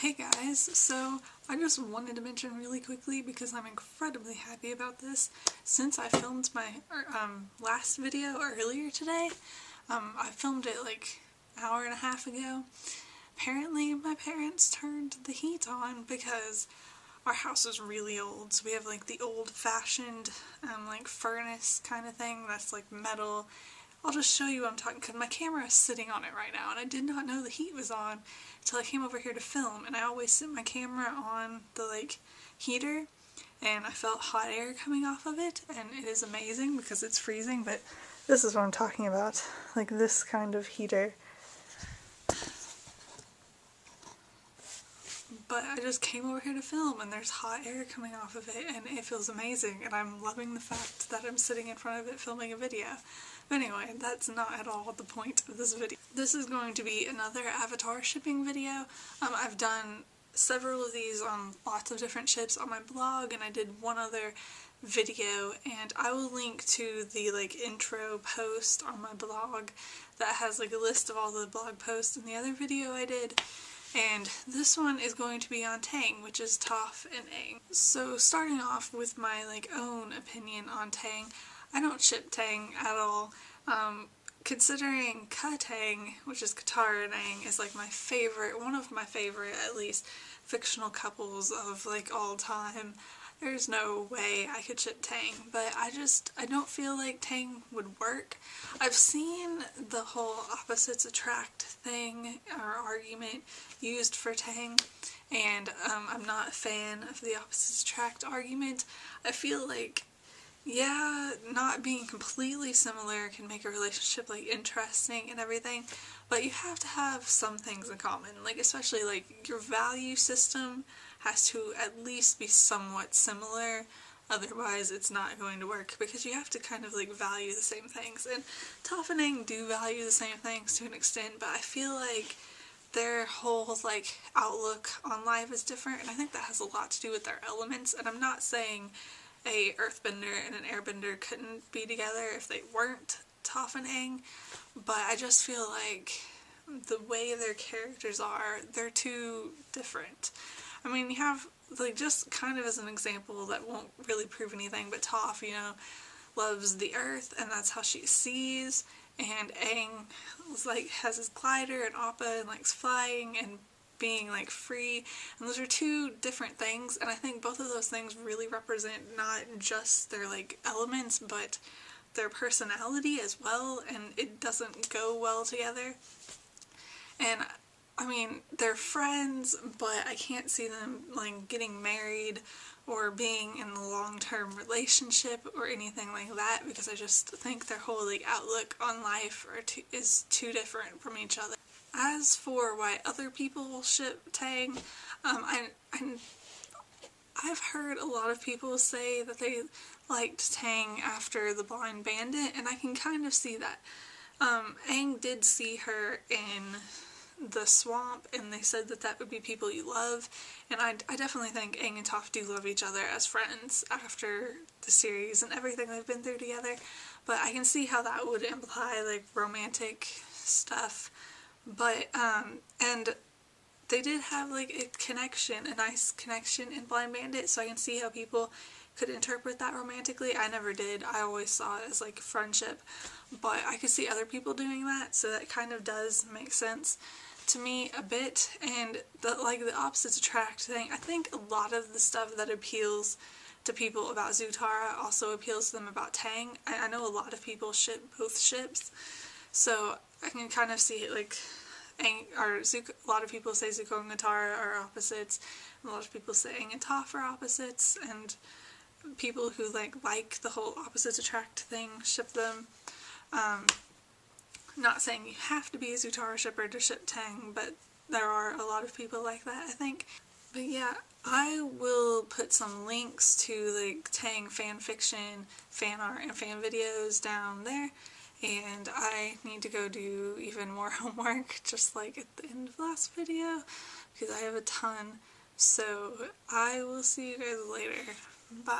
Hey guys, so I just wanted to mention really quickly because I'm incredibly happy about this. Since I filmed my last video earlier today, I filmed it like an hour and a half ago. Apparently my parents turned the heat on because our house is really old, so we have like the old-fashioned like furnace kind of thing that's like metal. I'll just show you what I'm talking because my camera is sitting on it right now and I did not know the heat was on until I came over here to film, and I always sit my camera on the like heater and I felt hot air coming off of it, and it is amazing because it's freezing. But this is what I'm talking about, like this kind of heater. But I just came over here to film and there's hot air coming off of it and it feels amazing, and I'm loving the fact that I'm sitting in front of it filming a video. But anyway, that's not at all the point of this video. This is going to be another Avatar shipping video. I've done several of these on lots of different ships on my blog, and I did one other video, and I will link to the like intro post on my blog that has like a list of all the blog posts in the other video I did. And this one is going to be on Taang, which is Toph and Aang. So starting off with my like own opinion on Taang, I don't ship Taang at all. Considering Taang, which is Katara and Aang, is like my favorite, one of my favorite at least, fictional couples of like all time, there's no way I could ship Taang, but I don't feel like Taang would work. I've seen the whole opposites attract thing or argument used for Taang, and I'm not a fan of the opposites attract argument. I feel like, yeah, not being completely similar can make a relationship like interesting and everything, but you have to have some things in common, like especially like your value system has to at least be somewhat similar, otherwise it's not going to work, because you have to kind of like value the same things. And Toph and Aang do value the same things to an extent, but I feel like their whole like outlook on life is different, and I think that has a lot to do with their elements. And I'm not saying a earthbender and an airbender couldn't be together if they weren't Toph and Aang, but I just feel like the way their characters are, they're too different. I mean, you have, like, just kind of as an example that won't really prove anything, but Toph, you know, loves the earth and that's how she sees, and Aang is, like, has his glider and Appa and likes flying and being like free, and those are two different things, and I think both of those things really represent not just their like elements but their personality as well, and it doesn't go well together. And I mean, they're friends, but I can't see them like getting married or being in a long-term relationship or anything like that, because I just think their whole like outlook on life is too different from each other. As for why other people ship Taang, I've heard a lot of people say that they liked Taang after the Blind Bandit, and I can kind of see that. Aang did see her in the swamp, and they said that that would be people you love, and I definitely think Aang and Toph do love each other as friends after the series and everything they've been through together, but I can see how that would imply like romantic stuff. But and they did have like a nice connection in Blind Bandit, so I can see how people could interpret that romantically. I never did. I always saw it as like friendship, but I could see other people doing that, so that kind of does make sense to me a bit. And the opposites attract thing, I think a lot of the stuff that appeals to people about Zutara also appeals to them about Taang. I know a lot of people ship both ships, so I can kind of see it like a lot of people say Zuko and Katara are opposites, and a lot of people say Aang and Toph are opposites, and people who like the whole opposites attract thing ship them. Not saying you have to be a Zutara shipper to ship Taang, but there are a lot of people like that, I think. But yeah, I will put some links to like Taang fanfiction, fan art, and fan videos down there. And I need to go do even more homework, just like at the end of the last video, because I have a ton. So I will see you guys later. Bye.